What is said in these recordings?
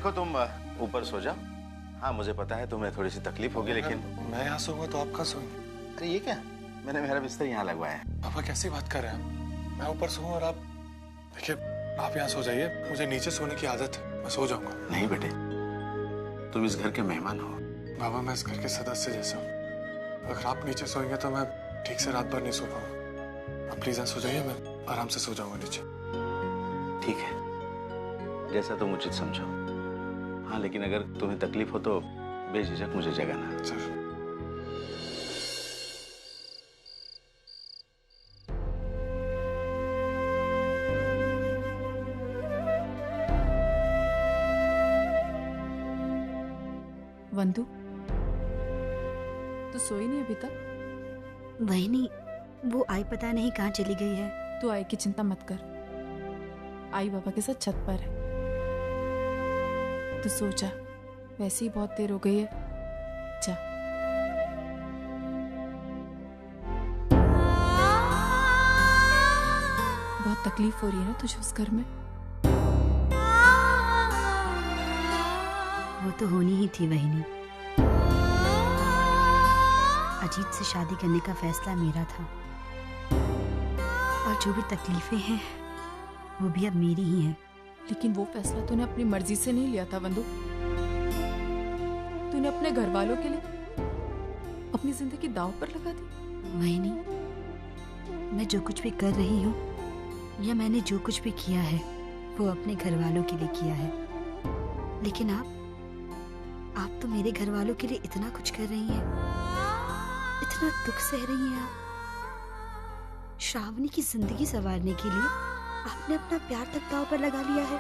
देखो तुम ऊपर सो जाओ। हाँ मुझे पता है तुम्हें थोड़ी सी तकलीफ होगी, लेकिन मैं यहाँ सोऊंगा तो आप कहाँ सोएंगे? अरे ये क्या, मैंने मेरा बिस्तर यहाँ लगवाया है। पापा कैसी बात कर रहे हैं? मैं ऊपर सोऊं और आप, देखिए आप यहाँ सो जाइए, मुझे नीचे सोने की आदत है, मैं सो जाऊंगा। नहीं बेटे, तुम इस घर के मेहमान हो। बाबा मैं इस घर के सदस्य जैसा हूँ, अगर आप नीचे सोएंगे तो मैं ठीक से रात भर नहीं सो पाऊंगा। आप प्लीज यहाँ सो जाइए, मैं आराम से सो जाऊंगा नीचे। ठीक है, जैसा तुम उचित समझो। हाँ लेकिन अगर तुम्हें तकलीफ हो तो बेझिझक मुझे जगाना। सर वंदु, तू सोई नहीं अभी तक? वही नहीं, वो आई पता नहीं कहाँ चली गई है। तू आई की चिंता मत कर, आई बाबा के साथ छत पर है। तू सो जा, वैसे ही बहुत देर हो गई है, जा। बहुत तकलीफ हो रही है ना तुझे उस घर में? वो तो होनी ही थी वही नहीं। अजीत से शादी करने का फैसला मेरा था, और जो भी तकलीफें हैं वो भी अब मेरी ही हैं। लेकिन वो फैसला तूने अपनी मर्जी से नहीं लिया था वंदु। तूने अपने घर वालों के लिए अपनी जिंदगी दांव पर लगा दी। वही नहीं, मैं जो कुछ भी कर रही हूँ या मैंने जो कुछ भी किया है वो अपने घर वालों के लिए किया है। लेकिन आप तो मेरे घर वालों के लिए इतना कुछ कर रही हैं, इतना दुख सह रही हैं। आप श्रावणी की जिंदगी संवारने के लिए आपने अपना प्यार तक दांव पर लगा लिया है।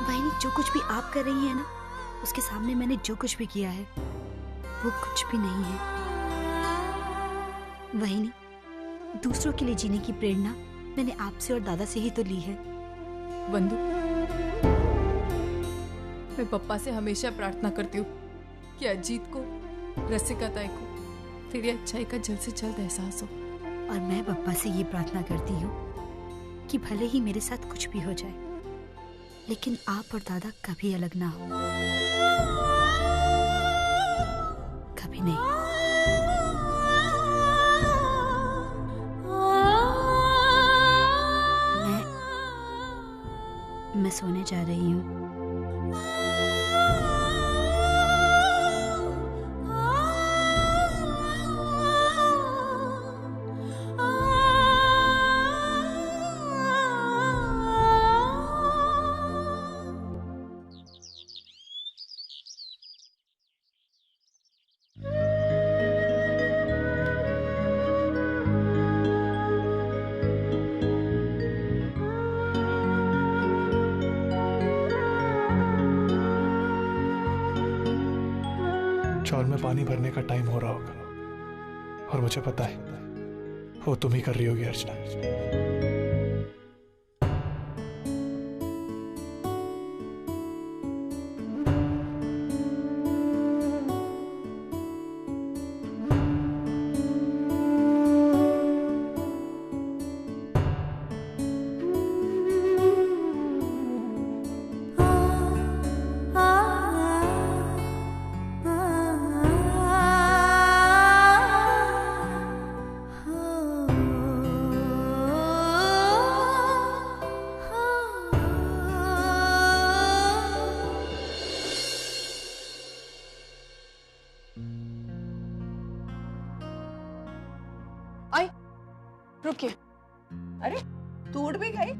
वही नहीं, जो कुछ भी आप कर रही है ना, उसके सामने मैंने जो कुछ भी किया है वो कुछ भी नहीं है। वही नहीं, दूसरों के लिए जीने की प्रेरणा मैंने आपसे और दादा से ही तो ली है। वंदु, मैं पप्पा से हमेशा प्रार्थना करती हूँ कि अजीत को, रसिका ताई को तेरी अच्छाई का जल्द से जल्द एहसास हो। और मैं पप्पा से ये प्रार्थना करती हूँ कि भले ही मेरे साथ कुछ भी हो जाए, लेकिन आप और दादा कभी अलग ना हो, कभी नहीं। मैं सोने जा रही हूँ। चौल में पानी भरने का टाइम हो रहा होगा, और मुझे पता है वो तुम ही कर रही होगी अर्चना। रुकिए। अरे तू उठ भी गई?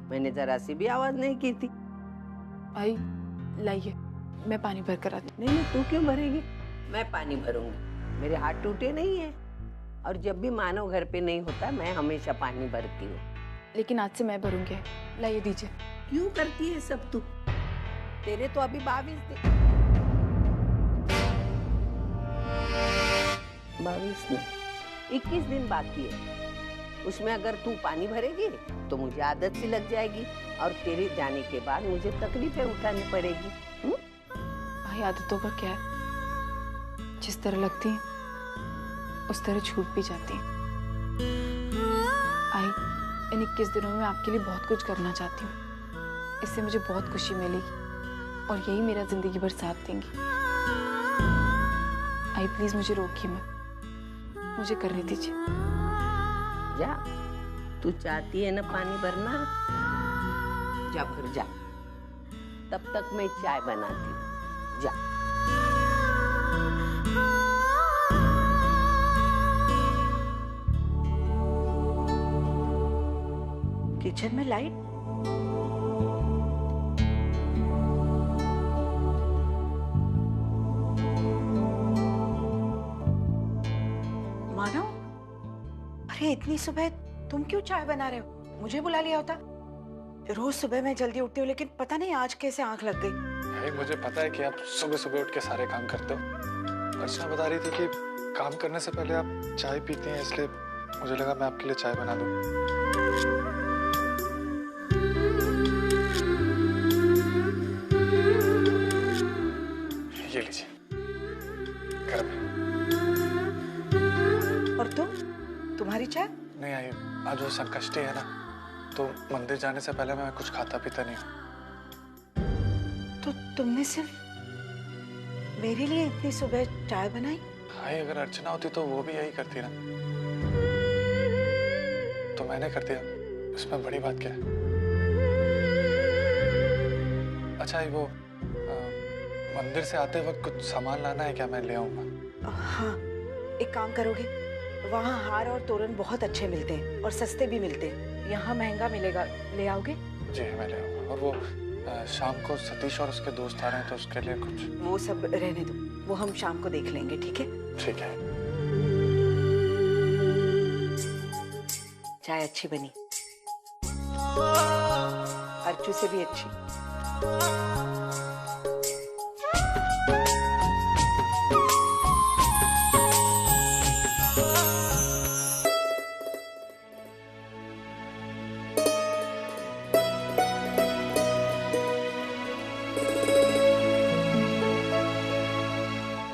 मैंने जरा सी भी आवाज नहीं की थी। आई लाइए, मैं पानी भर कर आती। नहीं, तू क्यों भरेगी? मैं पानी भरूंगी, मेरे हाथ टूटे नहीं है। और जब भी मानव घर पे नहीं होता मैं हमेशा पानी भरती हूँ। लेकिन आज से मैं भरूंगी। लाइए दीजिए। क्यों करती है सब तू? तेरे तो अभी 22 दिन 22 नहीं 21 दिन बाकी है। उसमें अगर तू पानी भरेगी तो मुझे आदत सी लग जाएगी, और तेरे जाने के बाद मुझे तकलीफें उठानी पड़ेगी। भाई आदतों का क्या है, जिस तरह लगती है उस तरह छूट भी जाती है। आई इन 21 दिनों में आपके लिए बहुत कुछ करना चाहती हूँ, इससे मुझे बहुत खुशी मिलेगी और यही मेरा जिंदगी भर साथ देंगी। आई प्लीज मुझे रोकिए मत, मुझे करने दीजिए। जा, तू चाहती है ना पानी भरना, जा भर जा। तब तक मैं चाय बनाती हूँ, जा। किचन में लाइट? मानो, अरे इतनी सुबह तुम क्यों चाय बना रहे हो? मुझे बुला लिया होता। रोज सुबह मैं जल्दी उठती हूँ, लेकिन पता नहीं आज कैसे आंख लग गई। भाई मुझे पता है कि आप सुबह सुबह उठ के सारे काम करते हो। अर्चना बता रही थी कि काम करने से पहले आप चाय पीती हैं, इसलिए मुझे लगा मैं आपके लिए चाय बना दूं। ये लीजिए, गर्म है। और तुम्हारी चाय? नहीं आई, आज वो संकष्टी है ना, तो मंदिर जाने से पहले मैं कुछ खाता पीता नहीं हूँ। तो तुमने सिर्फ मेरे लिए इतनी सुबह चाय बनाई? भाई अगर अर्चना होती तो वो भी यही करती ना, तो मैंने कर दिया, इसमें बड़ी बात क्या है। अच्छा वो मंदिर से आते वक्त कुछ सामान लाना है क्या? मैं ले आऊंगा। हाँ, एक काम करोगे, वहाँ हार और तोरण बहुत अच्छे मिलते हैं और सस्ते भी मिलते हैं। यहाँ महंगा मिलेगा, ले आओगे? जी मैं ले आऊंगा। और वो शाम को सतीश और उसके दोस्त आ रहे हैं, तो उसके लिए कुछ। वो सब रहने दो, वो हम शाम को देख लेंगे, ठीक है? ठीक है। चाय अच्छी बनी, अर्चू से भी अच्छी।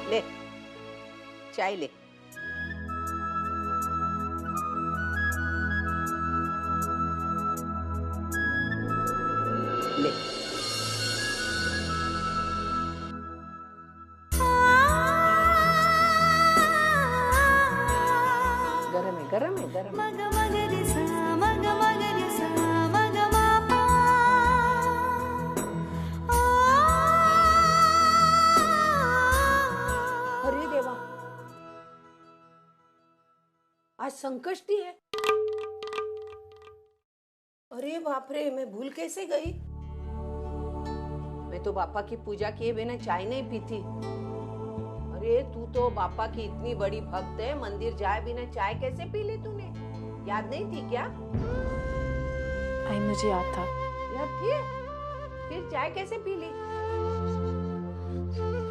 ले चाय ले। ले गरम है, गरम है, गरम है। अरे देवा, आज संकष्टी है। अरे बाप रे, मैं भूल कैसे गई। मैं तो बापा की पूजा किए बिना चाय नहीं पीती। अरे तू तो बापा की इतनी बड़ी भक्त है, मंदिर जाए बिना चाय कैसे पी ली तूने? याद नहीं थी क्या? आई मुझे याद था। याद थी? फिर चाय कैसे पी ली?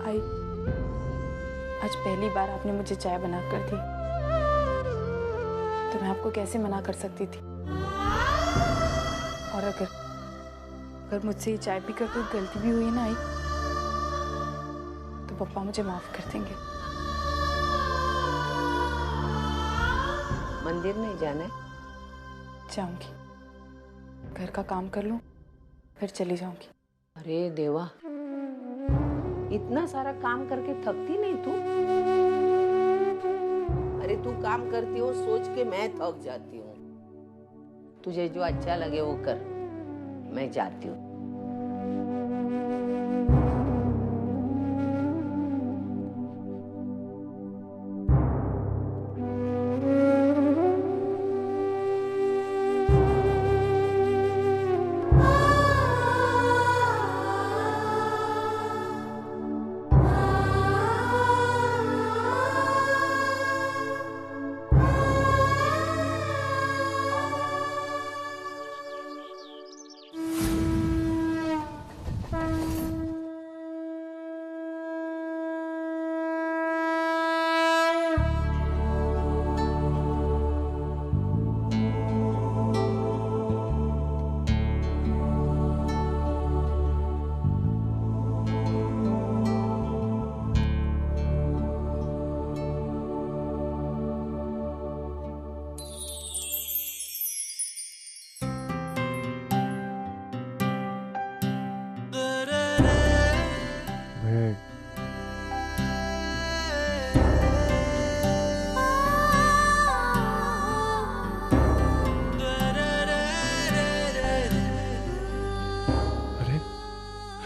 आई आज पहली बार आपने मुझे चाय बना कर दी, तो मैं आपको कैसे मना कर सकती थी? और अगर मुझसे ये चाय पीकर कोई गलती भी हुई ना आई, तो पापा मुझे माफ कर देंगे। मंदिर नहीं जाना है? जाऊंगी, घर का काम कर लूं, फिर चली जाऊंगी। अरे देवा, इतना सारा काम करके थकती नहीं तू? अरे तू काम करती हो सोच के मैं थक जाती हूँ। तुझे जो अच्छा लगे वो कर, मैं जाती हूँ।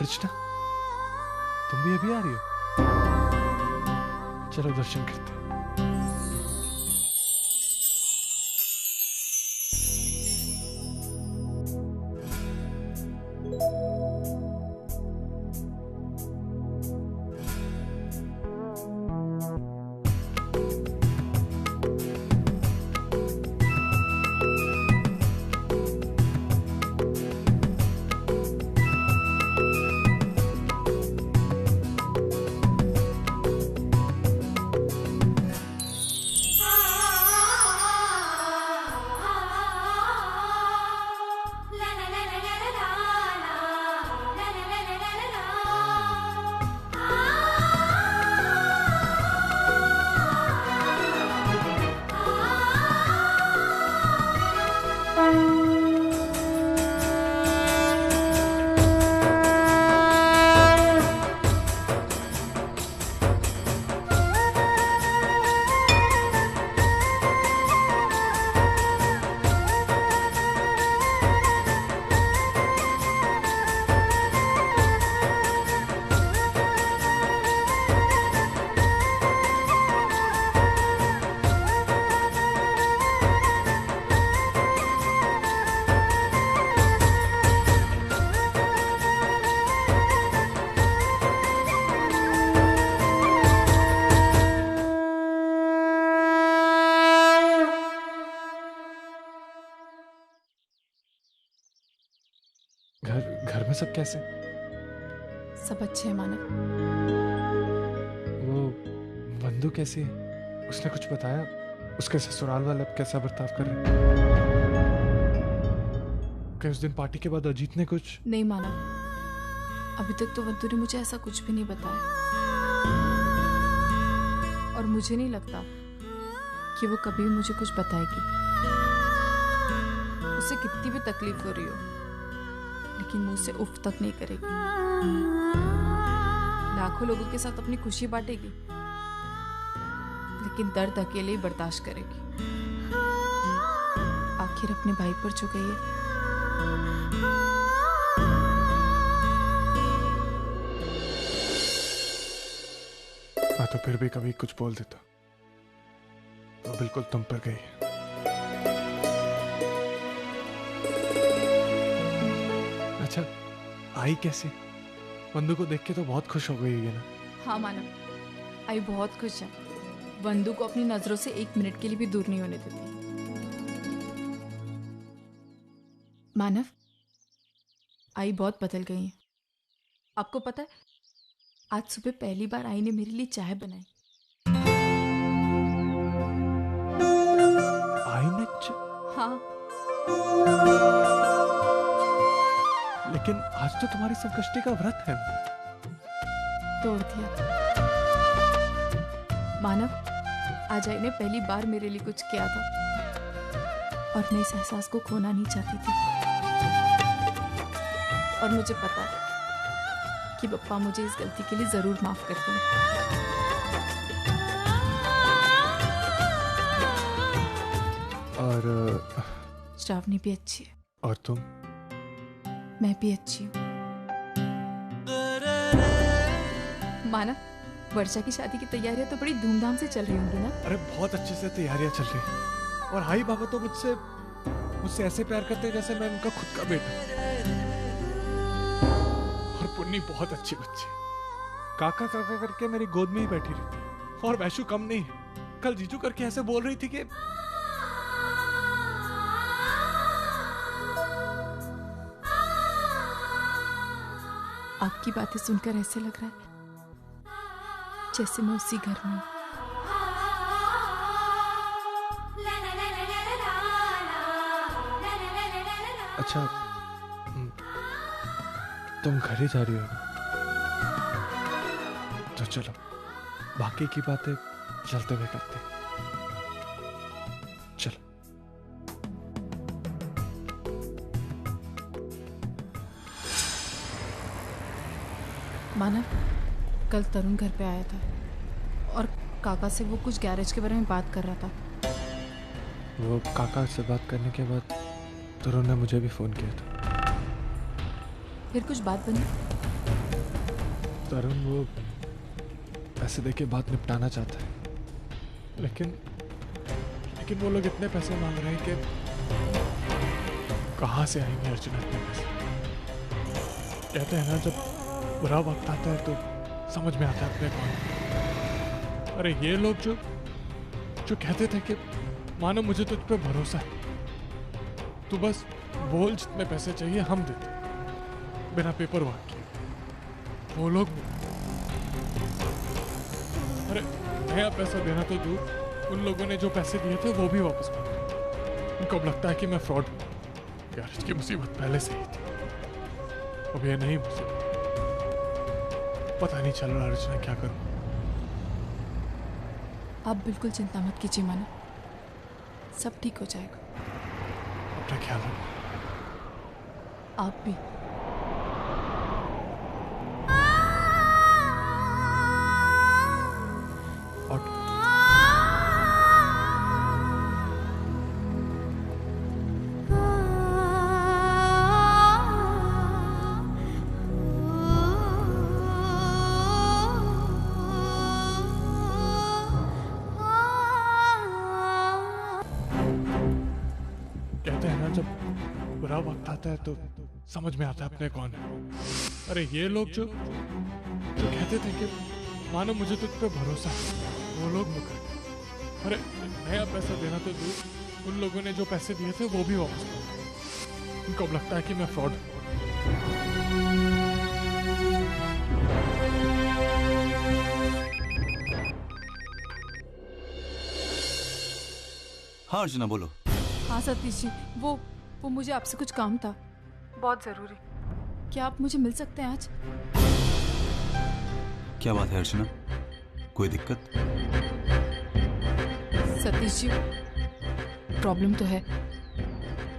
अर्चना, तुम भी अभी आ रही हो? चलो दर्शन करते हैं। घर में सब कैसे? सब अच्छे हैं मानव। वो बंधु कैसी है? उसने कुछ बताया? उसके ससुराल वाले अब कैसा बर्ताव कर रहे हैं? क्या उस दिन पार्टी के बाद अजीत ने कुछ? नहीं मानव, अभी तक तो बंधु ने मुझे ऐसा कुछ भी नहीं बताया, और मुझे नहीं लगता कि वो कभी भी मुझे कुछ बताएगी। उसे कितनी भी तकलीफ हो रही हो, लेकिन मुंह से उफ तक नहीं करेगी। लाखों लोगों के साथ अपनी खुशी बांटेगी, लेकिन दर्द अकेले ही बर्दाश्त करेगी। आखिर अपने भाई पर जो गई है, मैं तो फिर भी कभी कुछ बोल देता, वो बिल्कुल तुम पर गई है। अच्छा, आई कैसे? बंधु को देख के तो बहुत खुश हो गई है ना? हाँ मानव, आई बहुत खुश है। बंधु को अपनी नजरों से 1 मिनट के लिए भी दूर नहीं होने देती। मानव, आई बहुत बदल गई है। आपको पता है, आज सुबह पहली बार आई ने मेरे लिए चाय बनाई। आई ने हाँ, लेकिन आज तो तुम्हारी संकष्टी का व्रत है। तोड़ दिया। मानव, आज आई ने पहली बार मेरे लिए कुछ किया था, और मैं इस एहसास को खोना नहीं चाहती थी। और मुझे पता है कि पप्पा मुझे इस गलती के लिए जरूर माफ कर देंगे। और श्रावणी भी अच्छी है, और तुम? मैं भी अच्छी हूँ। मानव, वर्षा की शादी की तैयारियां तो बड़ी धूमधाम से चल रही होंगी ना? अरे बहुत अच्छे से तैयारियां चल रही हैं। और हाई बाबा तो मुझसे ऐसे प्यार करते हैं जैसे मैं उनका खुद का बेटा। और पुन्नी बहुत अच्छी बच्ची, काका काका करके मेरी गोद में ही बैठी रहती है। और वैशु कम नहीं है, कल जीजू करके ऐसे बोल रही थी कि आपकी बातें सुनकर ऐसे लग रहा है जैसे मैं उसी घर में हूं। अच्छा, तुम घर ही जा रही हो ना? तो चलो, बाकी की बातें चलते हुए करते हैं। चलो। मानव, कल तरुण घर पे आया था और काका से वो कुछ गैरेज के बारे में बात कर रहा था। वो काका से बात करने के बाद तरुण ने मुझे भी फोन किया था। फिर कुछ बात बनी? तरुण वो पैसे देके बात निपटाना चाहता है, लेकिन वो लोग इतने पैसे मांग रहे हैं कि कहाँ से आएंगे अर्चना इतने पैसे। कहते हैं ना, जब बुरा वक्त आता है तो समझ में आता है अपने कौन। अरे ये लोग जो कहते थे कि मानो मुझे तुझ पे भरोसा है, तू बस बोल जितने पैसे चाहिए हम देते, बिना पेपर वर्क किए। वो लोग अरे नया पैसा देना तो दूर, उन लोगों ने जो पैसे दिए थे वो भी वापस मांगे। उनको अब लगता है कि मैं फ्रॉड हूँ। गैरेज की मुसीबत पहले से ही थी, अब ये नहीं मुसीबत। पता नहीं चल रहा अर्चना क्या करूं। आप बिल्कुल चिंता मत कीजिए मानव, सब ठीक हो जाएगा। अपना ख्याल रखो। आप भी। ऑटो। कहते हैं ना, जब बुरा वक्त आता है तो समझ में आता है अपने कौन है। अरे ये लोग जो कहते थे कि मानो मुझे तुझ पे भरोसा है, वो लोग मुकर गए। अरे नया पैसा देना तो दूर, उन लोगों ने जो पैसे दिए थे वो भी वापस मांगे। उनको अब लगता है कि मैं फ्रॉड हूँ। हाँ अर्चना बोलो। हाँ सतीश जी, वो मुझे आपसे कुछ काम था, बहुत जरूरी। क्या आप मुझे मिल सकते हैं आज? क्या बात है अर्चना, कोई दिक्कत? सतीश जी, प्रॉब्लम तो है।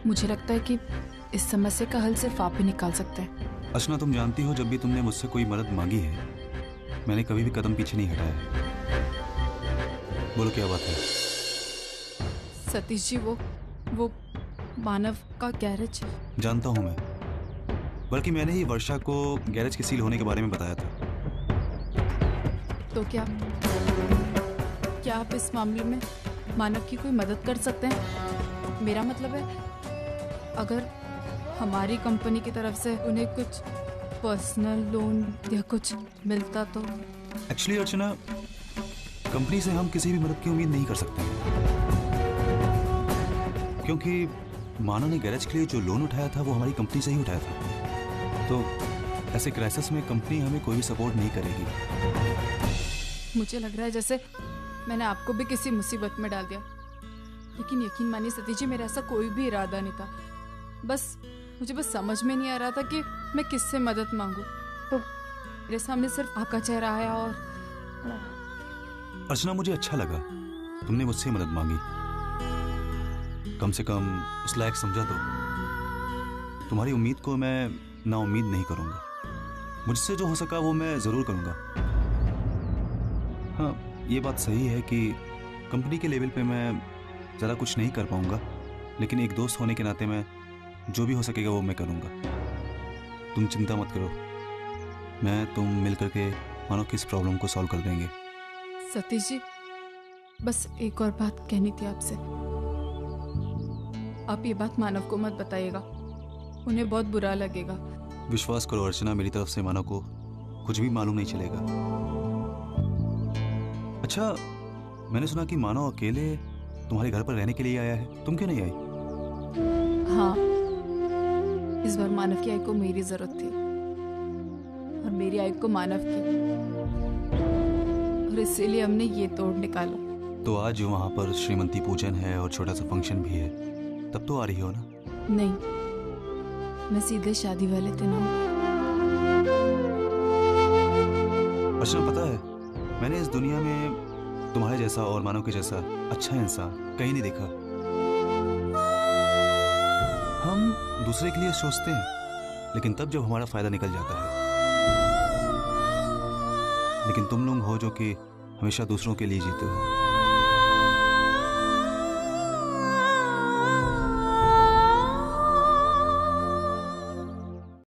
मुझे लगता है कि इस समस्या का हल सिर्फ आप ही निकाल सकते हैं। अर्चना तुम जानती हो, जब भी तुमने मुझसे कोई मदद मांगी है, मैंने कभी भी कदम पीछे नहीं हटाया है। बोलो क्या बात है? सतीश जी, वो मानव का गैरेज। जानता हूं मैं, बल्कि मैंने ही वर्षा को गैरेज के सील होने के बारे में बताया था। तो क्या आप इस मामले में मानव की कोई मदद कर सकते हैं? मेरा मतलब है, अगर हमारी कंपनी की तरफ से उन्हें कुछ पर्सनल लोन या कुछ मिलता तो। एक्चुअली अर्चना, कंपनी से हम किसी भी मदद की उम्मीद नहीं कर सकते, क्योंकि मानव ने गैरेज के लिए जो लोन उठाया था वो हमारी कंपनी से ही उठाया था। तो ऐसे क्राइसिस में कंपनी हमें कोई भी सपोर्ट नहीं करेगी। मुझे लग रहा है जैसे मैंने आपको भी किसी मुसीबत में डाल दिया, लेकिन यकीन मानिए सतीश जी, मेरा ऐसा कोई भी इरादा नहीं था। मुझे बस समझ में नहीं आ रहा था कि मैं किससे मदद मांगू। तो मेरे सामने सिर्फ आपका चेहरा आया और। अर्चना, मुझे अच्छा लगा तुमने मुझसे मदद मांगी, कम से कम उस लायक समझा तो। तुम्हारी उम्मीद को मैं ना उम्मीद नहीं करूंगा। मुझसे जो हो सका वो मैं जरूर करूंगा। हाँ, ये बात सही है कि कंपनी के लेवल पे मैं ज़्यादा कुछ नहीं कर पाऊंगा, लेकिन एक दोस्त होने के नाते मैं जो भी हो सकेगा वो मैं करूंगा। तुम चिंता मत करो, तुम मिल करके मानो कि इस प्रॉब्लम को सॉल्व कर देंगे। सतीश जी, बस एक और बात कहनी थी आपसे। आप ये बात मानव को मत बताइएगा, उन्हें बहुत बुरा लगेगा। विश्वास करो अर्चना, मेरी तरफ से मानव को कुछ भी मालूम नहीं चलेगा। अच्छा, मैंने सुना कि मानव अकेले तुम्हारे घर पर रहने के लिए आया है, तुम क्यों नहीं आई? हाँ, इस बार मानव की आई को मेरी जरूरत थी और मेरी आई को मानव की, और इसीलिए हमने ये तोड़ निकाला। तो आज वहाँ पर श्रीमंती पूजन है और छोटा सा फंक्शन भी है, तब तो आ रही हो ना? नहीं, मैं सीधे शादी वाले दिन आऊं। अर्चना, पता है मैंने इस दुनिया में तुम्हारे जैसा और मानव के जैसा अच्छा इंसान कहीं नहीं देखा। हम दूसरे के लिए सोचते हैं, लेकिन तब जब हमारा फायदा निकल जाता है। लेकिन तुम लोग हो जो कि हमेशा दूसरों के लिए जीते हो।